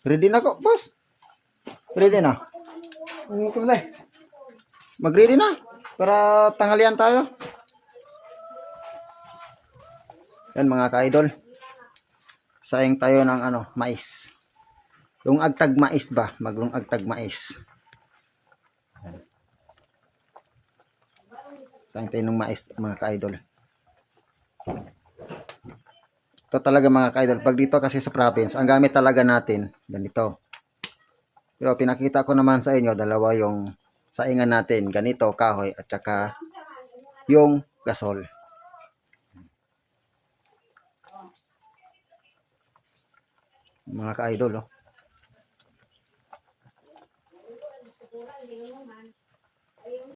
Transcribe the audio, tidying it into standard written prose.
Ready na ko, boss. Ready na. Mag-ready na. Para tanghalian tayo. Yan mga ka-idol. Sayang tayo ng mais. Lungag-tag mais ba? Maglungag-tag mais. Yan. Sayang tayo ng mais mga ka-idol. Ito talaga mga ka-idol. Pag dito kasi sa province, ang gamit talaga natin, ganito. Pero pinakita ko naman sa inyo, dalawa yung saingan natin. Ganito, kahoy, at saka yung gasol. Mga ka-idol, oh.